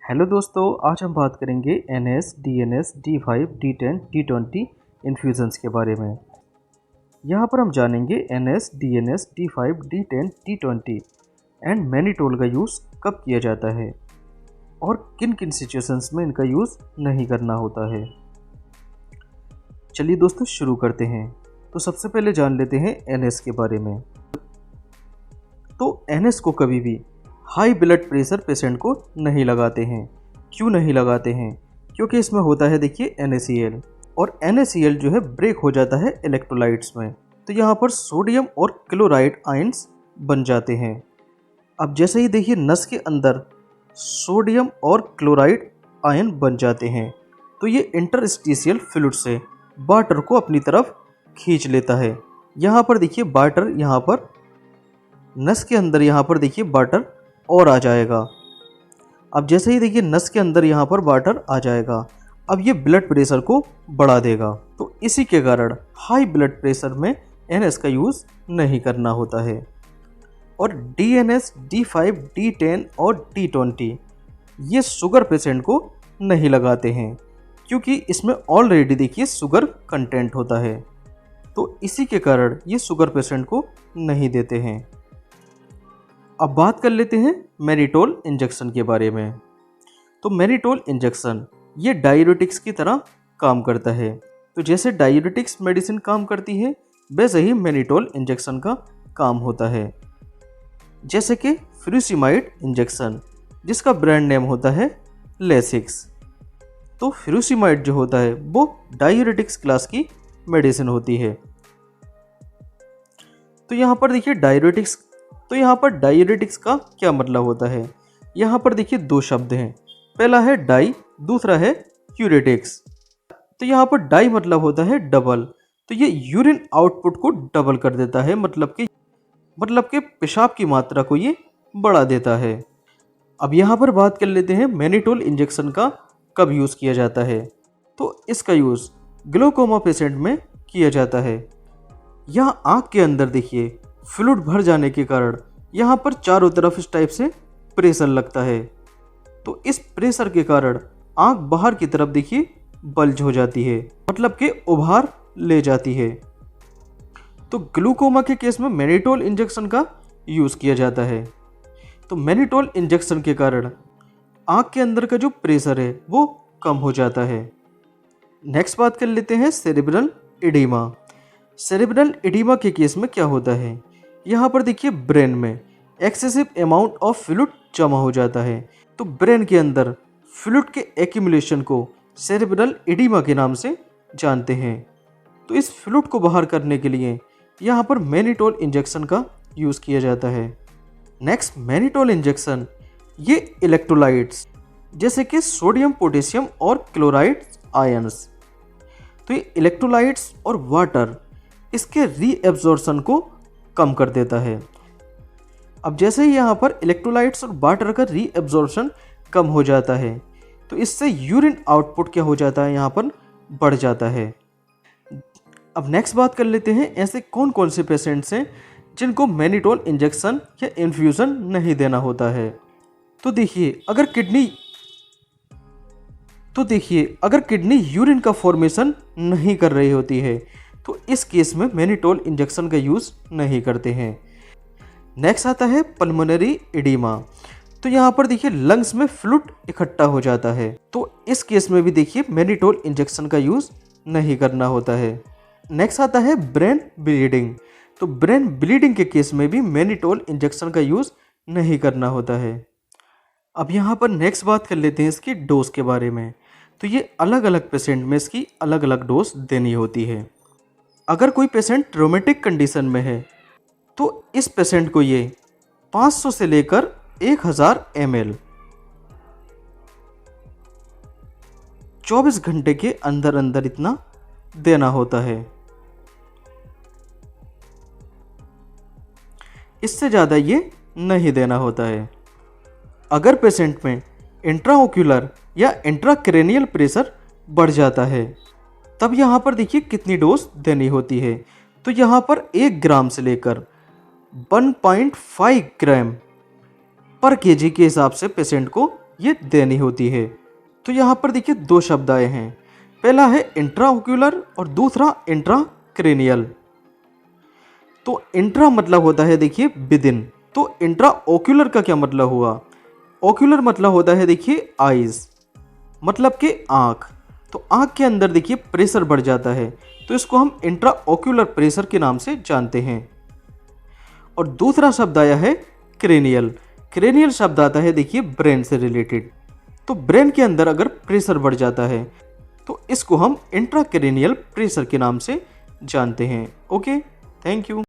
Hello दोस्तों, आज हम बात करेंगे NS, DNS, D5, D10, D20 infusions के बारे में। यहाँ पर हम जानेंगे NS, DNS, D5, D10, D20 and mannitol का यूज़ कब किया जाता है और किन किन सिचुएशंस में इनका यूज़ नहीं करना होता है। चलिए दोस्तों शुरू करते हैं। तो सबसे पहले जान लेते हैं NS के बारे में। तो NS को कभी भी हाई ब्लड प्रेशर पेशेंट को नहीं लगाते हैं। क्यों नहीं लगाते हैं? क्योंकि इसमें होता है देखिए NaCl, और NaCl जो है ब्रेक हो जाता है इलेक्ट्रोलाइट्स में, तो यहाँ पर सोडियम और क्लोराइड आयंस बन जाते हैं। अब जैसे ही देखिए नस के अंदर सोडियम और क्लोराइड आयन बन जाते हैं, तो ये इंटरस्टिशियल फ्लूइड से वाटर को अपनी तरफ खींच लेता है। यहाँ पर देखिए वाटर, यहाँ पर नस के अंदर यहाँ पर देखिए वाटर और आ जाएगा। अब जैसे ही देखिए नस के अंदर यहाँ पर वाटर आ जाएगा, अब ये ब्लड प्रेशर को बढ़ा देगा। तो इसी के कारण हाई ब्लड प्रेशर में NS का यूज़ नहीं करना होता है। और DNS, D5, D10 और D20 ये शुगर पेशेंट को नहीं लगाते हैं, क्योंकि इसमें ऑलरेडी देखिए शुगर कंटेंट होता है, तो इसी के कारण ये शुगर पेशेंट को नहीं देते हैं। अब बात कर लेते हैं मैनिटोल इंजेक्शन के बारे में। तो मैनिटोल इंजेक्शन ये डायूरेटिक्स की तरह काम करता है। तो जैसे डायूरेटिक्स मेडिसिन काम करती है, वैसे ही मैनिटोल इंजेक्शन का काम होता है। जैसे कि फ्यूरासिमाइड इंजेक्शन, जिसका ब्रांड नेम होता है लेसिक्स। तो फ्यूरासिमाइड जो होता है वो डायूरेटिक्स क्लास की मेडिसिन होती है। तो यहाँ पर देखिए डायूरेटिक्स का क्या मतलब होता है। यहाँ पर देखिए दो शब्द हैं, पहला है डाई, दूसरा है यूरेटिक्स। तो यहाँ पर डाई मतलब होता है डबल, तो ये यूरिन आउटपुट को डबल कर देता है, मतलब कि पेशाब की मात्रा को ये बढ़ा देता है। अब यहाँ पर बात कर लेते हैं मैनिटोल इंजेक्शन का कब यूज़ किया जाता है। तो इसका यूज़ ग्लूकोमा पेशेंट में किया जाता है। यहाँ आँख के अंदर देखिए फ्लूइड भर जाने के कारण यहाँ पर चारों तरफ इस टाइप से प्रेशर लगता है, तो इस प्रेशर के कारण आँख बाहर की तरफ देखिए बल्ज हो जाती है, मतलब कि उभार ले जाती है। तो ग्लूकोमा के केस में मैनिटोल इंजेक्शन का यूज़ किया जाता है। तो मैनिटोल इंजेक्शन के कारण आँख के अंदर का जो प्रेशर है वो कम हो जाता है। नेक्स्ट बात कर लेते हैं सेरेब्रल एडिमा। सेरेब्रल एडिमा के केस में क्या होता है, यहाँ पर देखिए ब्रेन में एक्सेसिव अमाउंट ऑफ फ्लूइड जमा हो जाता है। तो ब्रेन के अंदर फ्लूइड के एक्यूमुलेशन को सेरेब्रल एडिमा के नाम से जानते हैं। तो इस फ्लूइड को बाहर करने के लिए यहाँ पर मैनिटोल इंजेक्शन का यूज़ किया जाता है। नेक्स्ट मैनिटोल इंजेक्शन ये इलेक्ट्रोलाइट्स जैसे कि सोडियम, पोटेशियम और क्लोराइड आयंस, तो ये इलेक्ट्रोलाइट्स और वाटर इसके रीएब्जॉर्प्शन को कम कर देता है। अब जैसे ही यहाँ पर इलेक्ट्रोलाइट्स और वाटर का रीएब्जॉर्प्शन कम हो जाता है, तो इससे यूरिन आउटपुट क्या हो जाता है, यहाँ पर बढ़ जाता है। अब नेक्स्ट बात कर लेते हैं ऐसे कौन कौन से पेशेंट्स हैं जिनको मैनिटोल इंजेक्शन या इन्फ्यूज़न नहीं देना होता है। तो देखिए अगर किडनी यूरिन का फॉर्मेशन नहीं कर रही होती है, तो इस केस में मैनिटोल इंजेक्शन का यूज़ नहीं करते हैं। नेक्स्ट आता है पल्मोनरी एडिमा। तो यहाँ पर देखिए लंग्स में फ्लूइड इकट्ठा हो जाता है, तो इस केस में भी देखिए मैनिटोल इंजेक्शन का यूज़ नहीं करना होता है। नेक्स्ट आता है ब्रेन ब्लीडिंग। तो ब्रेन ब्लीडिंग के केस में भी मैनिटोल इंजेक्शन का यूज़ नहीं करना होता है। अब यहाँ पर नेक्स्ट बात कर लेते हैं इसकी डोज के बारे में। तो ये अलग अलग पेशेंट में इसकी अलग अलग डोज देनी होती है। अगर कोई पेशेंट ट्रोमेटिक कंडीशन में है, तो इस पेशेंट को ये 500 से लेकर 1000 ml 24 घंटे के अंदर अंदर इतना देना होता है। इससे ज़्यादा ये नहीं देना होता है। अगर पेशेंट में इंट्राओक्यूलर या इंट्राक्रेनियल प्रेशर बढ़ जाता है, तब यहाँ पर देखिए कितनी डोज देनी होती है। तो यहाँ पर 1 ग्राम से लेकर 1.5 ग्राम पर केजी के हिसाब से पेशेंट को ये देनी होती है। तो यहाँ पर देखिए दो शब्द आए हैं, पहला है इंट्राओक्यूलर और दूसरा इंट्राक्रेनियल। तो इंट्रा मतलब होता है देखिए विद इन, तो इंट्राओक्यूलर का क्या मतलब हुआ? ओक्यूलर मतलब होता है देखिए आईज, मतलब कि आँख। तो आँख के अंदर देखिए प्रेशर बढ़ जाता है, तो इसको हम इंट्राओक्यूलर प्रेशर के नाम से जानते हैं। और दूसरा शब्द आया है क्रेनियल। क्रेनियल शब्द आता है देखिए ब्रेन से रिलेटेड। तो ब्रेन के अंदर अगर प्रेशर बढ़ जाता है तो इसको हम इंट्राक्रेनियल प्रेशर के नाम से जानते हैं। Okay, thank you.